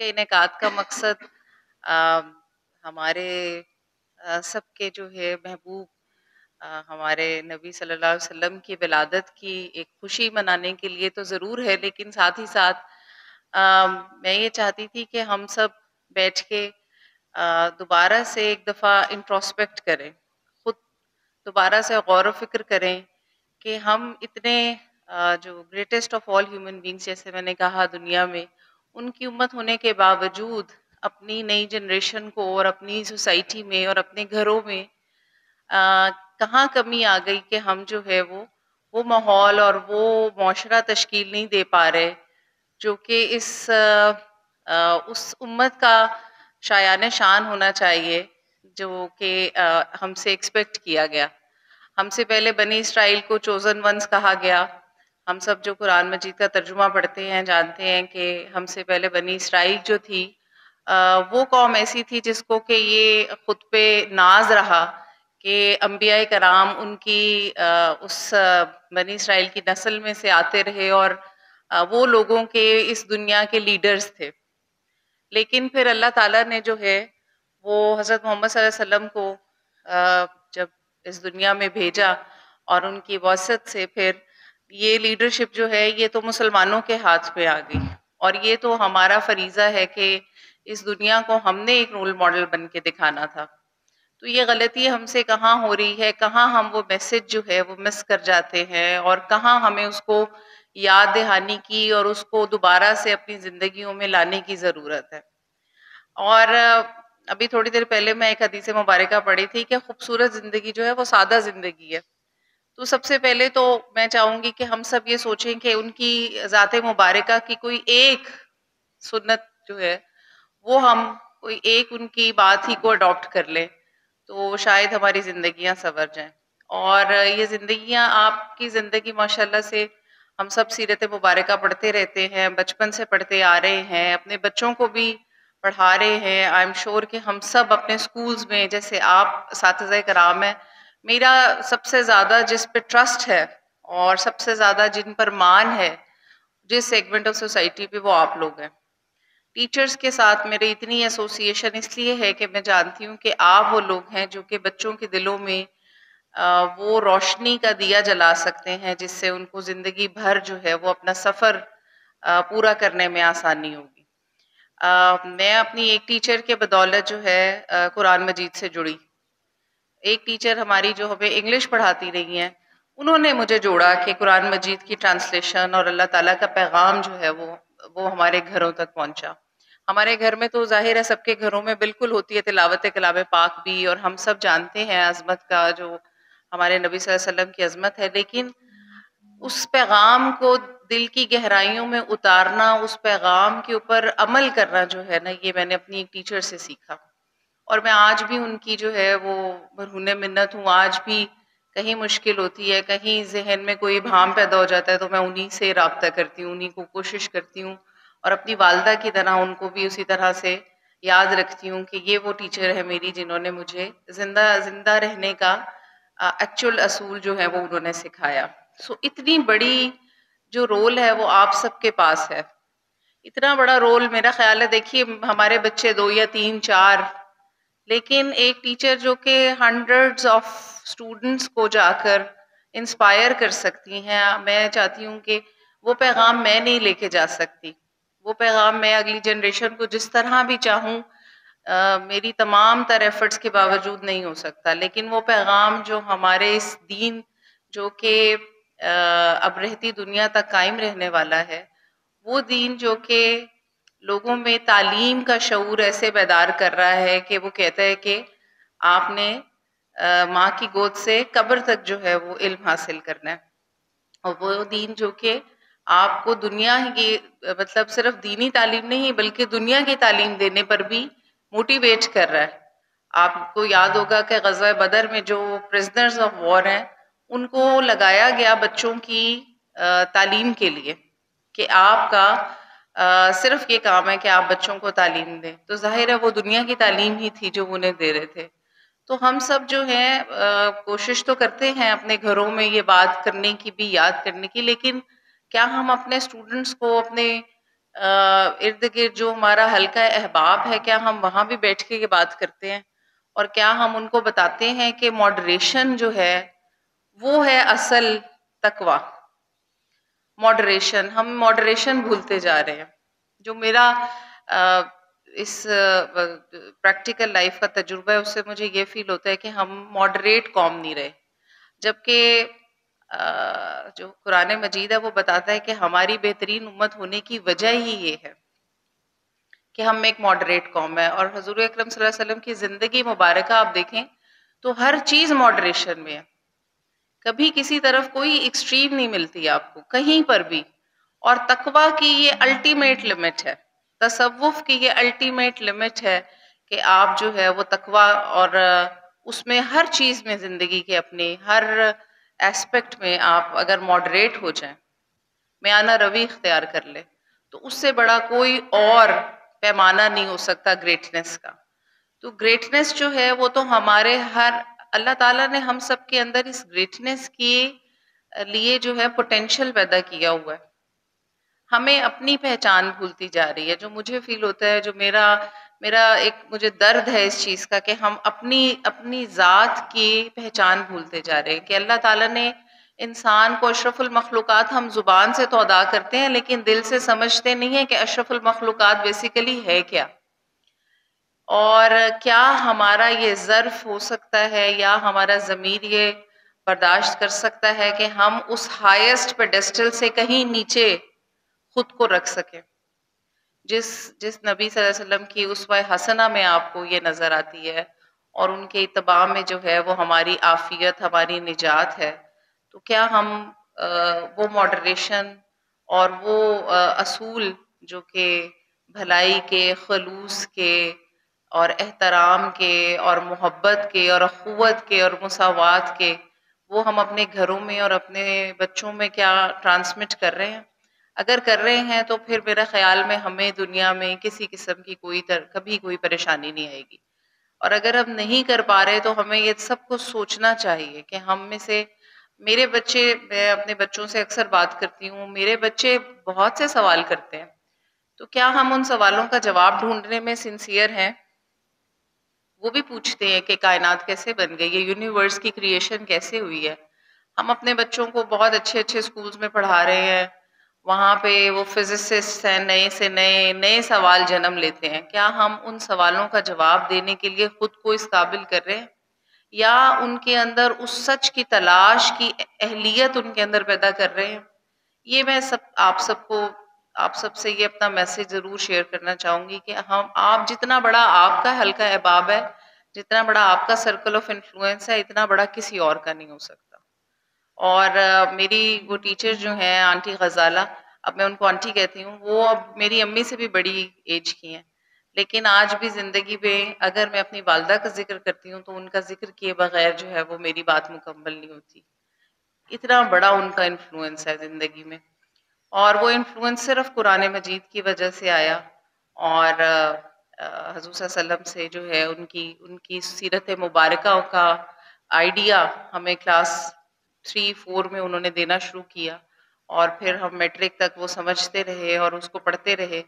کے انعقاد کا مقصد ہمارے سب کے جو ہے محبوب ہمارے نبی صلی اللہ علیہ وسلم کی ولادت کی ایک خوشی منانے کے لیے تو ضرور ہے، لیکن ساتھ ہی ساتھ میں یہ چاہتی تھی کہ ہم سب بیٹھ کے دوبارہ سے ایک دفعہ انٹروسپیکٹ کریں، خود دوبارہ سے غور و فکر کریں کہ ہم اتنے جو greatest of all human beings جیسے میں نے کہا دنیا میں، ان کی امت ہونے کے باوجود اپنی نئی جنریشن کو اور اپنی سوسائٹی میں اور اپنے گھروں میں کہاں کمی آ گئی کہ ہم جو ہے وہ ماحول اور وہ معاشرہ تشکیل نہیں دے پا رہے جو کہ اس امت کا شایان شان ہونا چاہیے، جو کہ ہم سے ایکسپیکٹ کیا گیا۔ ہم سے پہلے بنی اسرائیل کو چوزن ونس کہا گیا۔ ہم سب جو قرآن مجید کا ترجمہ پڑھتے ہیں جانتے ہیں کہ ہم سے پہلے بنی اسرائیل جو تھی وہ قوم ایسی تھی جس کو کہ یہ خود پہ ناز رہا کہ انبیاء کرام ان کی اس بنی اسرائیل کی نسل میں سے آتے رہے اور وہ لوگوں کے اس دنیا کے لیڈرز تھے۔ لیکن پھر اللہ تعالیٰ نے جو ہے وہ حضرت محمد صلی اللہ علیہ وسلم کو جب اس دنیا میں بھیجا اور ان کی واسط سے پھر یہ لیڈرشپ جو ہے یہ تو مسلمانوں کے ہاتھ میں آ گئی، اور یہ تو ہمارا فریضہ ہے کہ اس دنیا کو ہم نے ایک رول ماڈل بن کے دکھانا تھا۔ تو یہ غلطی ہم سے کہاں ہو رہی ہے، کہاں ہم وہ میسج جو ہے وہ مس کر جاتے ہیں، اور کہاں ہمیں اس کو یاد دہانی کی اور اس کو دوبارہ سے اپنی زندگیوں میں لانے کی ضرورت ہے۔ اور ابھی تھوڑی دیر پہلے میں ایک حدیث مبارکہ پڑھی تھی کہ خوبصورت زندگی جو ہے وہ سادہ زندگی ہے۔ تو سب سے پہلے تو میں چاہوں گی کہ ہم سب یہ سوچیں کہ ان کی ذات مبارکہ کی کوئی ایک سنت جو ہے وہ ہم کوئی ایک ان کی بات ہی کو اڈاپٹ کر لیں تو شاید ہماری زندگیاں سنور جائیں۔ اور یہ زندگیاں، آپ کی زندگی ماشاءاللہ سے ہم سب سیرت مبارکہ پڑھتے رہتے ہیں، بچپن سے پڑھتے آ رہے ہیں، اپنے بچوں کو بھی پڑھا رہے ہیں۔ آئی ایم شیور کہ ہم سب اپنے سکولز میں جیسے آپ اساتذہ کرام ہیں، میرا سب سے زیادہ جس پہ ٹرسٹ ہے اور سب سے زیادہ جن پر مان ہے جس سیگمنٹ آف سوسائٹی پہ، وہ آپ لوگ ہیں۔ ٹیچرز کے ساتھ میری اتنی ایسوسیشن اس لیے ہے کہ میں جانتی ہوں کہ آپ وہ لوگ ہیں جو کہ بچوں کے دلوں میں وہ روشنی کا دیا جلا سکتے ہیں جس سے ان کو زندگی بھر جو ہے وہ اپنا سفر پورا کرنے میں آسانی ہوگی۔ میں اپنی ایک ٹیچر کے بدولت جو ہے قرآن مجید سے جڑی۔ ایک ٹیچر ہماری جو ہمیں انگلش پڑھاتی رہی ہیں، انہوں نے مجھے جوڑا کہ قرآن مجید کی ٹرانسلیشن اور اللہ تعالیٰ کا پیغام جو ہے وہ ہمارے گھروں تک پہنچا۔ ہمارے گھر میں تو ظاہر ہے سب کے گھروں میں بالکل ہوتی ہے تلاوت کلام پاک بھی، اور ہم سب جانتے ہیں عظمت کا جو ہمارے نبی صلی اللہ علیہ وسلم کی عظمت ہے، لیکن اس پیغام کو دل کی گہرائیوں میں اتارنا، اس پیغام کے اوپر عمل کرنا جو ہے نا، یہ میں نے اپنی ایک ٹیچر سے سیکھا۔ اور میں آج بھی ان کی جو ہے وہ مرہون منت ہوں۔ آج بھی کہیں مشکل ہوتی ہے، کہیں ذہن میں کوئی ابہام پیدا ہو جاتا ہے تو میں انہی سے رابطہ کرتی ہوں، انہی کو کوشش کرتی ہوں، اور اپنی والدہ کی طرح ان کو بھی اسی طرح سے یاد رکھتی ہوں کہ یہ وہ ٹیچر ہے میری جنہوں نے مجھے زندہ رہنے کا ایکچول اصول جو ہے وہ انہوں نے سکھایا۔ سو اتنی بڑی جو رول ہے وہ آپ سب کے پاس ہے، اتنا بڑا رول میرا خیال ہے۔ دیکھیے ہمارے بچے 2 یا 3 4، لیکن ایک ٹیچر جو کہ ہنڈریڈز آف اسٹوڈنٹس کو جا کر انسپائر کر سکتی ہیں، میں چاہتی ہوں کہ وہ پیغام میں نہیں لے کے جا سکتی، وہ پیغام میں اگلی جنریشن کو جس طرح بھی چاہوں میری تمام تر ایفرٹس کے باوجود نہیں ہو سکتا، لیکن وہ پیغام جو ہمارے اس دین جو کہ اب رہتی دنیا تک قائم رہنے والا ہے، وہ دین جو کہ لوگوں میں تعلیم کا شعور ایسے بیدار کر رہا ہے کہ وہ کہتا ہے کہ آپ نے ماں کی گود سے قبر تک جو ہے وہ علم حاصل کرنا ہے، اور وہ دین جو کہ آپ کو دنیا کی مطلب صرف دینی تعلیم نہیں بلکہ دنیا کی تعلیم دینے پر بھی موٹیویٹ کر رہا ہے۔ آپ کو یاد ہوگا کہ غزوہ بدر میں جو پرزنرز آف وار ہیں ان کو لگایا گیا بچوں کی تعلیم کے لیے کہ آپ کا صرف یہ کام ہے کہ آپ بچوں کو تعلیم دیں، تو ظاہر ہے وہ دنیا کی تعلیم ہی تھی جو انہیں دے رہے تھے۔ تو ہم سب جو ہیں کوشش تو کرتے ہیں اپنے گھروں میں یہ بات کرنے کی بھی، یاد کرنے کی، لیکن کیا ہم اپنے اسٹوڈنٹس کو، اپنے ارد گرد جو ہمارا حلقہ احباب ہے، کیا ہم وہاں بھی بیٹھ کے یہ بات کرتے ہیں؟ اور کیا ہم ان کو بتاتے ہیں کہ ماڈریشن جو ہے وہ ہے اصل تقوی؟ ماڈریشن، ہم ماڈریشن بھولتے جا رہے ہیں. جو میرا اس پریکٹیکل لائف کا تجربہ ہے، اس سے مجھے یہ فیل ہوتا ہے کہ ہم ماڈریٹ قوم نہیں رہے. جبکہ جو قرآن مجید ہے وہ بتاتا ہے کہ ہماری بہترین امت ہونے کی وجہ ہی یہ ہے کہ ہم ایک ماڈریٹ قوم ہے. اور حضور اکرم صلی اللہ علیہ وسلم کی زندگی مبارکہ آپ دیکھیں تو ہر چیز ماڈریشن میں ہے. کبھی کسی طرف کوئی ایکسٹریم نہیں ملتی آپ کو کہیں پر بھی. اور تقوی کی یہ الٹیمیٹ لمٹ ہے، تصوف کی یہ الٹیمیٹ لمٹ ہے کہ آپ جو ہے وہ تقوی اور اس میں ہر چیز میں زندگی کے اپنے ہر ایسپیکٹ میں آپ اگر ماڈریٹ ہو جائیں، میانہ روی اختیار کر لے، تو اس سے بڑا کوئی اور پیمانہ نہیں ہو سکتا گریٹنس کا. تو گریٹنس جو ہے وہ تو ہمارے اللہ تعالیٰ نے ہم سب کے اندر اس گریٹنس کے لیے جو ہے پوٹینشیل پیدا کیا ہوا ہے. ہمیں اپنی پہچان بھولتی جا رہی ہے. جو مجھے فیل ہوتا ہے، جو میرا ایک مجھے درد ہے اس چیز کا کہ ہم اپنی ذات کی پہچان بھولتے جا رہے ہیں. کہ اللہ تعالیٰ نے انسان کو اشرف المخلوقات، ہم زبان سے تو ادا کرتے ہیں لیکن دل سے سمجھتے نہیں ہیں کہ اشرف المخلوقات بیسیکلی ہے کیا. اور کیا ہمارا یہ ظرف ہو سکتا ہے یا ہمارا ضمیر یہ برداشت کر سکتا ہے کہ ہم اس ہائیسٹ پیڈسٹل سے کہیں نیچے خود کو رکھ سکیں؟ جس نبی صلی اللہ علیہ وسلم کی اسوہ حسنہ میں آپ کو یہ نظر آتی ہے اور ان کے اتباع میں جو ہے وہ ہماری عافیت، ہماری نجات ہے. تو کیا ہم وہ ماڈریشن اور وہ اصول جو کہ بھلائی کے، خلوص کے اور احترام کے اور محبت کے اور اخوت کے اور مساوات کے، وہ ہم اپنے گھروں میں اور اپنے بچوں میں کیا ٹرانسمٹ کر رہے ہیں؟ اگر کر رہے ہیں تو پھر میرا خیال میں ہمیں دنیا میں کسی قسم کی کبھی کوئی پریشانی نہیں آئے گی. اور اگر ہم نہیں کر پا رہے تو ہمیں یہ سب کچھ سوچنا چاہیے کہ ہم میں سے میرے بچے، میں اپنے بچوں سے اکثر بات کرتی ہوں، میرے بچے بہت سے سوال کرتے ہیں. تو کیا ہم ان سوالوں کا جواب ڈھونڈنے میں سنسیئر ہیں؟ وہ بھی پوچھتے ہیں کہ کائنات کیسے بن گئی، یہ یونیورس کی کریشن کیسے ہوئی ہے. ہم اپنے بچوں کو بہت اچھے اچھے سکولز میں پڑھا رہے ہیں، وہاں پہ وہ فزسسٹ ہیں، نئے سے نئے سوال جنم لیتے ہیں. کیا ہم ان سوالوں کا جواب دینے کے لیے خود کو اس قابل کر رہے ہیں، یا ان کے اندر اس سچ کی تلاش کی اہلیت ان کے اندر پیدا کر رہے ہیں؟ یہ میں آپ سب سے یہ اپنا میسج ضرور شیئر کرنا چاہوں گی کہ آپ جتنا بڑا آپ کا حلقہ احباب ہے، جتنا بڑا آپ کا سرکل آف انفلوئنس ہے، اتنا بڑا کسی اور کا نہیں ہو سکتا. اور میری وہ ٹیچر جو ہیں آنٹی غزالہ، اب میں ان کو آنٹی کہتی ہوں، وہ اب میری امی سے بھی بڑی ایج کی ہیں، لیکن آج بھی زندگی میں اگر میں اپنی والدہ کا ذکر کرتی ہوں تو ان کا ذکر کیے بغیر جو ہے وہ میری بات مکمل نہیں ہوتی. اتنا بڑا ان کا انفلوئنس ہے زندگی میں. اور وہ انفلوئنس صرف قرآن مجید کی وجہ سے آیا، اور حضور صلی اللہ علیہ وسلم سے جو ہے ان کی سیرت مبارکہ کا آئیڈیا ہمیں کلاس 3-4 میں انہوں نے دینا شروع کیا، اور پھر ہم میٹرک تک وہ سمجھتے رہے اور اس کو پڑھتے رہے.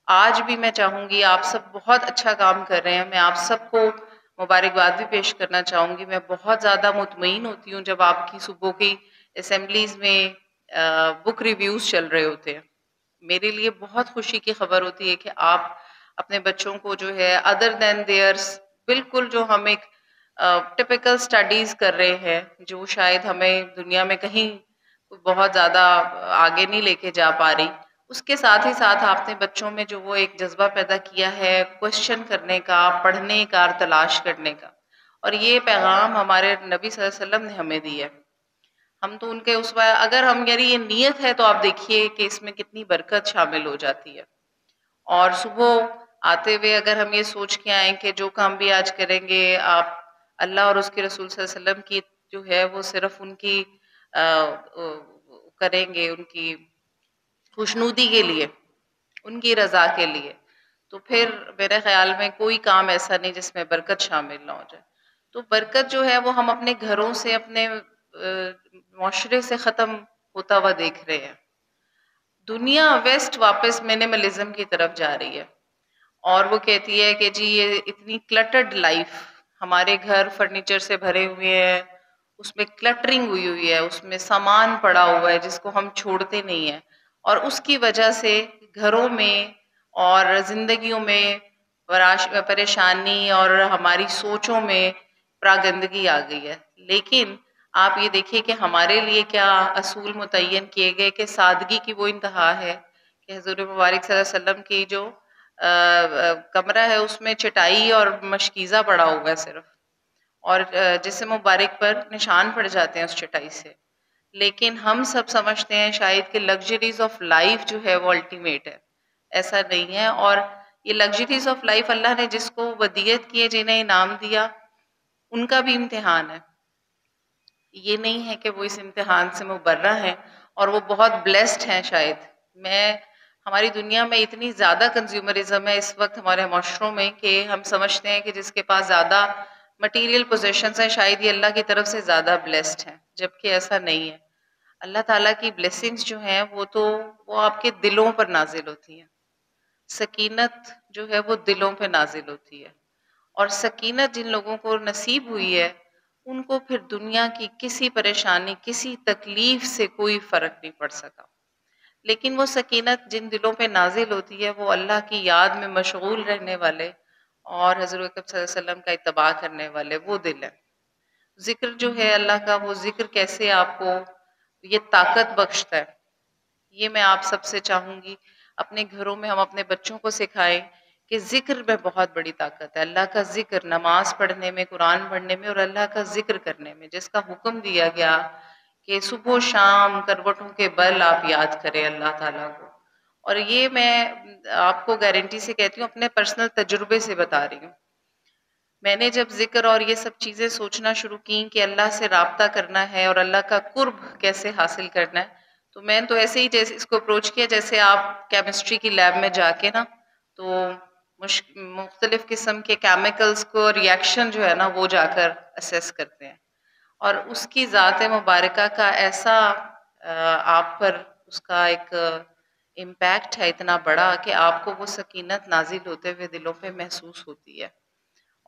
آج بھی میں چاہوں گی، آپ سب بہت اچھا کام کر رہے ہیں، میں آپ سب کو مبارکباد بھی پیش کرنا چاہوں گی. میں بہت زیادہ مطمئن ہوتی ہوں جب آپ کی صبح کی اسمبلیز میں بک ریویوز چل رہے ہوتے ہیں. میرے لیے بہت خوشی کی خبر ہوتی ہے کہ آپ اپنے بچوں کو جو ہے ادر دین دیئرس، بالکل جو ہم ایک ٹپیکل سٹڈیز کر رہے ہیں جو شاید ہمیں دنیا میں کہیں بہت زیادہ آگے نہیں لے کے جا پا رہی، اس کے ساتھ ہی ساتھ آپ نے بچوں میں جو وہ ایک جذبہ پیدا کیا ہے کوشچن کرنے کا، پڑھنے کا، تلاش کرنے کا. اور یہ پیغام ہمارے نبی صلی اللہ علیہ وسلم نے ہمیں دی ہے. ہم تو ان کے اس وقت اگر ہم یہ نیت ہے تو آپ دیکھیے کہ اس میں کتنی برکت شامل ہو جاتی ہے. اور صبح آتے ہوئے اگر ہم یہ سوچ کے آئیں کہ جو کام بھی آج کریں گے آپ اللہ اور اس کے رسول صلی اللہ علیہ وسلم کی جو ہے وہ صرف ان کی کریں گے، ان کی خوشنودی کے لیے، ان کی رضا کے لیے، تو پھر میرے خیال میں کوئی کام ایسا نہیں جس میں برکت شامل نہ ہو جائے. تو برکت جو ہے وہ ہم اپنے گھروں سے، اپنے معاشرے سے ختم ہوتا ہوا دیکھ رہے ہیں. دنیا ویسٹ واپس منیملزم کی طرف جا رہی ہے، اور وہ کہتی ہے کہ جی یہ اتنی کلٹرڈ لائف، ہمارے گھر فرنیچر سے بھرے ہوئے ہیں، اس میں کلٹرنگ ہوئی ہوئی ہے، اس میں سامان پڑا ہوا ہے جس کو ہم چھوڑتے نہیں ہیں، اور اس کی وجہ سے گھروں میں اور زندگیوں میں پریشانی اور ہماری سوچوں میں پراگندگی آ گئی ہے۔ لیکن آپ یہ دیکھیے کہ ہمارے لیے کیا اصول متعین کیے گئے کہ سادگی کی وہ انتہا ہے کہ حضور مبارک صلی اللہ علیہ وسلم کی جو کمرہ ہے اس میں چٹائی اور مشکیزہ پڑا ہوا ہے صرف، اور جسم مبارک پر نشان پڑ جاتے ہیں اس چٹائی سے۔ لیکن ہم سب سمجھتے ہیں شاید کہ لگژریز آف لائف جو ہے وہ الٹیمیٹ ہے، ایسا نہیں ہے۔ اور یہ لگژریز آف لائف اللہ نے جس کو ودیت کی ہے، جنہیں انعام دیا، ان کا بھی امتحان ہے۔ یہ نہیں ہے کہ وہ اس امتحان سے مبرہ ہیں اور وہ بہت بلیسڈ ہیں شاید۔ ہماری دنیا میں اتنی زیادہ کنزیومرزم ہے اس وقت ہمارے معاشروں میں کہ ہم سمجھتے ہیں کہ جس کے پاس زیادہ مٹیریل پوزیشنز ہیں شاید یہ اللہ کی طرف سے زیادہ بلیسڈ ہیں، جبکہ ایسا نہیں ہے۔ اللہ تعالیٰ کی بلیسنگز جو ہیں وہ آپ کے دلوں پر نازل ہوتی ہیں۔ سکینت جو ہے وہ دلوں پہ نازل ہوتی ہے، اور سکینت جن لوگوں کو نصیب ہوئی ہے ان کو پھر دنیا کی کسی پریشانی، کسی تکلیف سے کوئی فرق نہیں پڑ سکا۔ لیکن وہ سکینت جن دلوں پہ نازل ہوتی ہے وہ اللہ کی یاد میں مشغول رہنے والے اور حضور اکرم صلی اللہ علیہ وسلم کا اتباع کرنے والے وہ دل ہیں۔ ذکر جو ہے اللہ کا، وہ ذکر کیسے آپ کو یہ طاقت بخشتا ہے، یہ میں آپ سب سے چاہوں گی اپنے گھروں میں ہم اپنے بچوں کو سکھائیں کہ ذکر میں بہت بڑی طاقت ہے۔ اللہ کا ذکر نماز پڑھنے میں، قرآن پڑھنے میں، اور اللہ کا ذکر کرنے میں، جس کا حکم دیا گیا کہ صبح و شام کروٹوں کے بل آپ یاد کریں اللہ تعالیٰ کو۔ اور یہ میں آپ کو گارنٹی سے کہتی ہوں، اپنے پرسنل تجربے سے بتا رہی ہوں۔ میں نے جب ذکر اور یہ سب چیزیں سوچنا شروع کی کہ اللہ سے رابطہ کرنا ہے اور اللہ کا قرب کیسے حاصل کرنا ہے، تو میں تو ایسے ہی جیسے اس کو اپروچ کیا جیسے آپ کیمسٹری کی لیب میں جا کے نا تو مختلف قسم کے کیمیکلز کو ری ایکشن جو ہے نا وہ جا کر اسیس کرتے ہیں، اور اس کی ذات مبارکہ کا ایسا آپ پر اس کا ایک امپیکٹ ہے اتنا بڑا کہ آپ کو وہ سکینت نازل ہوتے ہوئے دلوں پہ محسوس ہوتی ہے،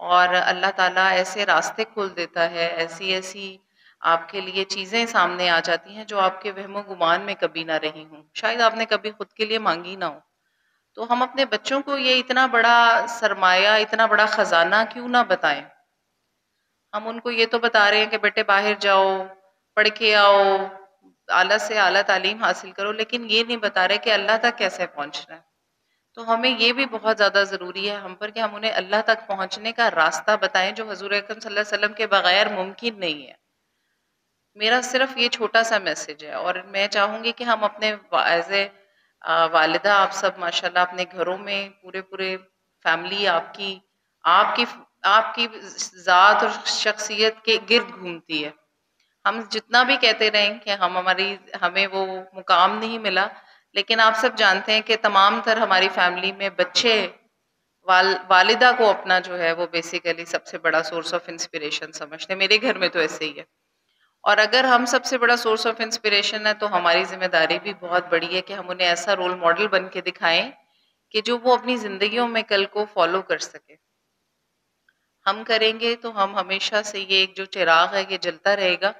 اور اللہ تعالیٰ ایسے راستے کھول دیتا ہے، ایسی ایسی آپ کے لیے چیزیں سامنے آ جاتی ہیں جو آپ کے وہم و گمان میں کبھی نہ رہی ہوں، شاید آپ نے کبھی خود کے لیے مانگی نہ ہو۔ تو ہم اپنے بچوں کو یہ اتنا بڑا سرمایہ، اتنا بڑا خزانہ کیوں نہ بتائیں؟ ہم ان کو یہ تو بتا رہے ہیں کہ بیٹے باہر جاؤ، پڑھ کے آؤ، اعلیٰ سے اعلیٰ تعلیم حاصل کرو، لیکن یہ نہیں بتا رہے کہ اللہ تک کیسے پہنچنا ہے۔ تو ہمیں یہ بھی بہت زیادہ ضروری ہے ہم پر کہ ہم انہیں اللہ تک پہنچنے کا راستہ بتائیں جو حضور اکرم صلی اللہ علیہ وسلم کے بغیر ممکن نہیں ہے۔ میرا صرف یہ چھوٹا سا میسج ہے، اور میں چاہوں گی کہ ہم اپنے ایز اے والدہ، آپ سب ماشاءاللہ اپنے گھروں میں پورے فیملی آپ کی ذات اور شخصیت کے گرد گھومتی ہے۔ ہم جتنا بھی کہتے رہیں کہ ہمیں وہ مقام نہیں ملا، لیکن آپ سب جانتے ہیں کہ تمام تر ہماری فیملی میں بچے والدہ کو اپنا جو ہے وہ بیسیکلی سب سے بڑا سورس آف انسپریشن سمجھتے ہیں۔ میرے گھر میں تو ایسے ہی ہے، اور اگر ہم سب سے بڑا سورس آف انسپریشن ہے تو ہماری ذمہ داری بھی بہت بڑی ہے کہ ہم انہیں ایسا رول ماڈل بن کے دکھائیں کہ جو وہ اپنی زندگیوں میں کل کو فالو کر سکے۔ ہم کریں گے تو ہم ہمیشہ سے یہ ایک جو چراغ ہے یہ جلتا رہے گا،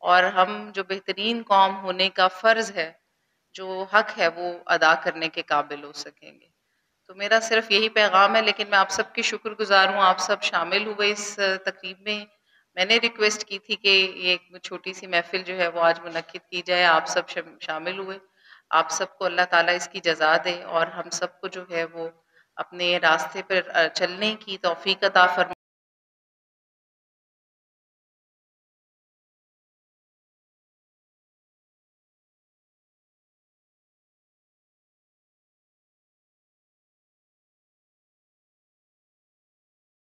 اور ہم جو بہترین قوم ہونے کا فرض ہے، جو حق ہے، وہ ادا کرنے کے قابل ہو سکیں گے۔ تو میرا صرف یہی پیغام ہے، لیکن میں آپ سب کی شکر گزار ہوں، آپ سب شامل ہوئے اس تقریب میں۔ میں نے ریکویسٹ کی تھی کہ یہ ایک چھوٹی سی محفل جو ہے وہ آج منعقد کی جائے، آپ سب شامل ہوئے۔ آپ سب کو اللہ تعالیٰ اس کی جزا دے، اور ہم سب کو جو ہے وہ اپنے راستے پر چلنے کی توفیق عطا فرمائے۔